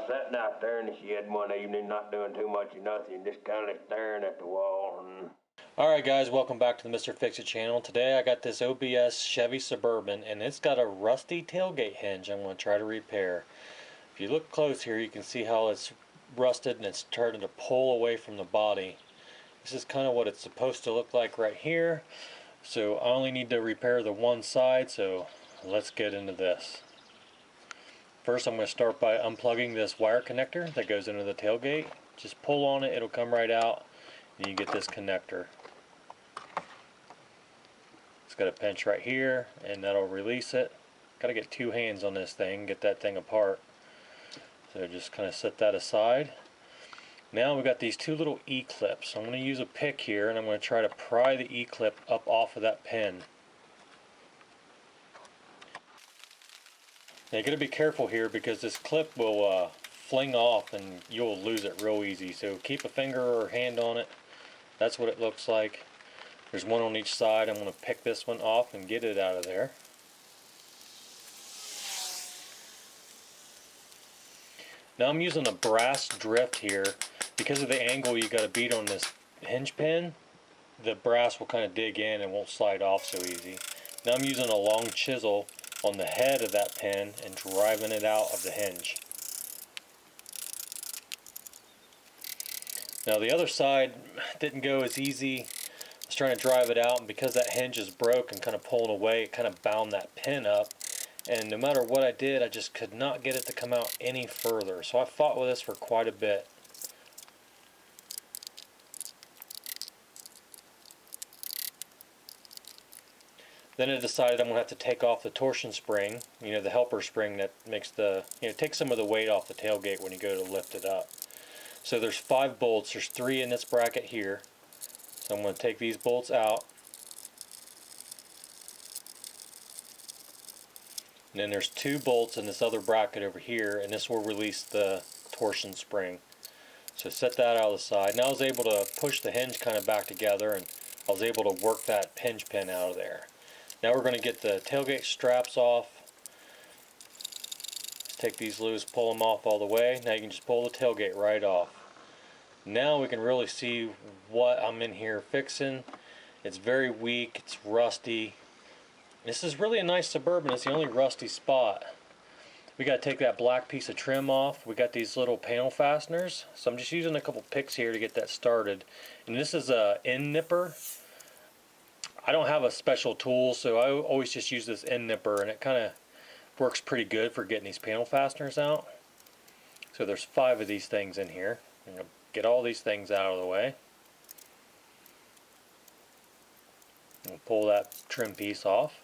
sitting out there in the shed one evening, not doing too much of nothing, just kind of staring at the wall. Alright guys, welcome back to the Mr. Fix-It channel. Today I got this OBS Chevy Suburban and it's got a rusty tailgate hinge I'm going to try to repair. If you look close here, you can see how it's rusted and it's starting to pull away from the body. This is kind of what it's supposed to look like right here. So I only need to repair the one side, so let's get into this. First I'm going to start by unplugging this wire connector that goes into the tailgate. Just pull on it, it'll come right out and you get this connector. It's got a pinch right here and that'll release it. Got to get two hands on this thing, get that thing apart. So just kind of set that aside. Now we've got these two little E-clips. I'm going to use a pick here and I'm going to try to pry the E-clip up off of that pin. Now you got to be careful here because this clip will fling off and you'll lose it real easy. So keep a finger or hand on it. That's what it looks like. There's one on each side. I'm going to pick this one off and get it out of there. Now I'm using a brass drift here. Because of the angle you got to beat on this hinge pin, the brass will kind of dig in and won't slide off so easy. Now I'm using a long chisel on the head of that pin and driving it out of the hinge. Now the other side didn't go as easy. I was trying to drive it out, and because that hinge is broke and kind of pulling away, it kind of bound that pin up. And no matter what I did, I just could not get it to come out any further. So I fought with this for quite a bit. Then I decided I'm going to have to take off the torsion spring, you know, the helper spring that makes the, takes some of the weight off the tailgate when you go to lift it up. So there's 5 bolts, there's 3 in this bracket here. So I'm going to take these bolts out. And then there's 2 bolts in this other bracket over here, and this will release the torsion spring. So set that out of the side. Now I was able to push the hinge kind of back together, and I was able to work that hinge pin out of there. Now we're going to get the tailgate straps off. Let's take these loose, pull them off all the way. Now you can just pull the tailgate right off. Now we can really see what I'm in here fixing. It's very weak, it's rusty. This is really a nice Suburban, it's the only rusty spot. We got to take that black piece of trim off. We got these little panel fasteners. So I'm just using a couple picks here to get that started. And this is a end nipper. I don't have a special tool, so I always just use this end nipper, and it kind of works pretty good for getting these panel fasteners out. So there's 5 of these things in here. I'm going to get all these things out of the way. We'll pull that trim piece off.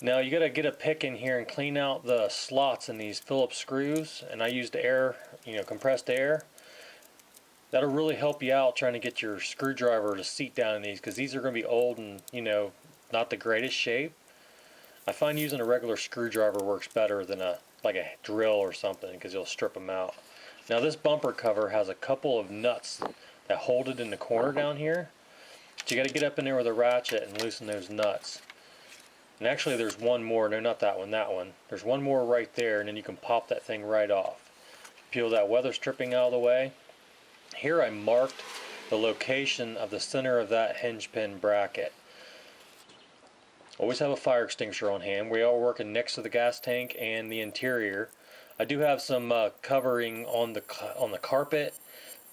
Now you got to get a pick in here and clean out the slots in these Phillips screws, and I used air, compressed air. That'll really help you out trying to get your screwdriver to seat down in these, because these are going to be old and not the greatest shape. I find using a regular screwdriver works better than like a drill or something, because you'll strip them out. Now this bumper cover has a couple of nuts that hold it in the corner down here. But you got to get up in there with a ratchet and loosen those nuts. And actually there's one more. No, not that one, that one. There's one more right there, and then you can pop that thing right off. Peel that weather stripping out of the way. Here I marked the location of the center of that hinge pin bracket. Always have a fire extinguisher on hand. We are working next to the gas tank and the interior. I do have some covering on the carpet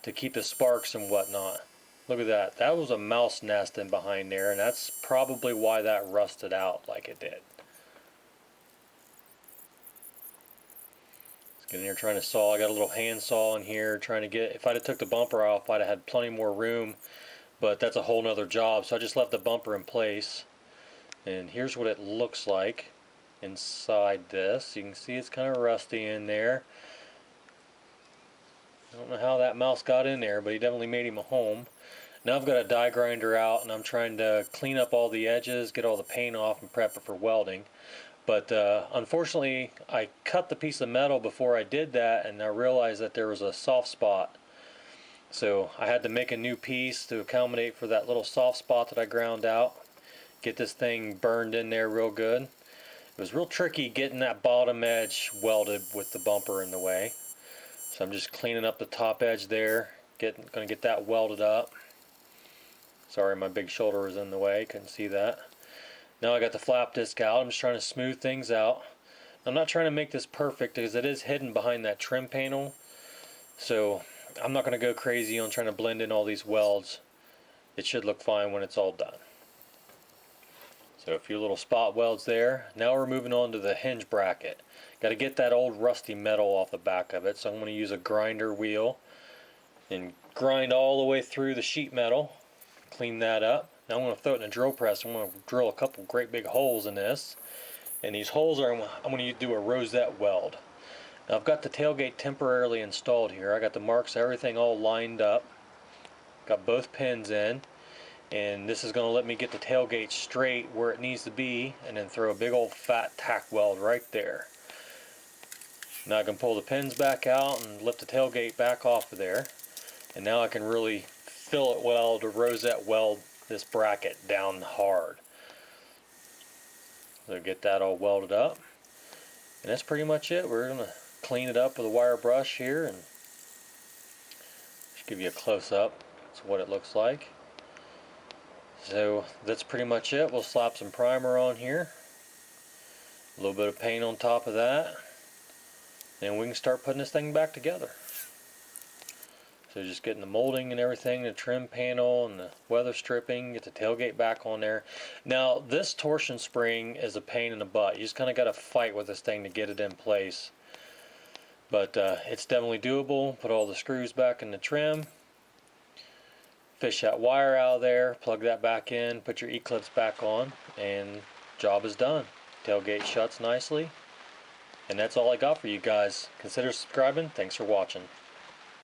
to keep the sparks and whatnot. Look at that. That was a mouse nest in behind there, and that's probably why that rusted out like it did. Get in here trying to saw. I got a little hand saw in here trying to get, if I'd have took the bumper off, I'd have had plenty more room, but that's a whole nother job. So I just left the bumper in place, and here's what it looks like inside this. You can see it's kind of rusty in there. I don't know how that mouse got in there, but he definitely made him a home. Now I've got a die grinder out, and I'm trying to clean up all the edges, get all the paint off, and prep it for welding. But unfortunately, I cut the piece of metal before I did that, and I realized that there was a soft spot. So I had to make a new piece to accommodate for that little soft spot that I ground out. Get this thing burned in there real good. It was real tricky getting that bottom edge welded with the bumper in the way. So I'm just cleaning up the top edge there, gonna get that welded up. Sorry, my big shoulder was in the way, couldn't see that. Now I got the flap disc out. I'm just trying to smooth things out. I'm not trying to make this perfect because it is hidden behind that trim panel. So I'm not going to go crazy on trying to blend in all these welds. It should look fine when it's all done. So a few little spot welds there. Now we're moving on to the hinge bracket. Got to get that old rusty metal off the back of it. So I'm going to use a grinder wheel and grind all the way through the sheet metal. Clean that up. Now I'm going to throw it in a drill press. I'm going to drill a couple great big holes in this. And these holes are, I'm going to do a rosette weld. Now I've got the tailgate temporarily installed here. I got the marks, everything all lined up. Got both pins in. And this is going to let me get the tailgate straight where it needs to be. And then throw a big old fat tack weld right there. Now I can pull the pins back out and lift the tailgate back off of there. And now I can really fillet weld or rosette weld this bracket down hard. So get that all welded up. And that's pretty much it. We're going to clean it up with a wire brush here and just give you a close up. That's what it looks like. So that's pretty much it. We'll slap some primer on here. A little bit of paint on top of that. And we can start putting this thing back together. So just getting the molding and everything, the trim panel and the weather stripping, get the tailgate back on there. Now this torsion spring is a pain in the butt. You just kind of got to fight with this thing to get it in place. But it's definitely doable. Put all the screws back in the trim. Fish that wire out of there, plug that back in, put your E-clips back on, and job is done. Tailgate shuts nicely. And that's all I got for you guys. Consider subscribing. Thanks for watching.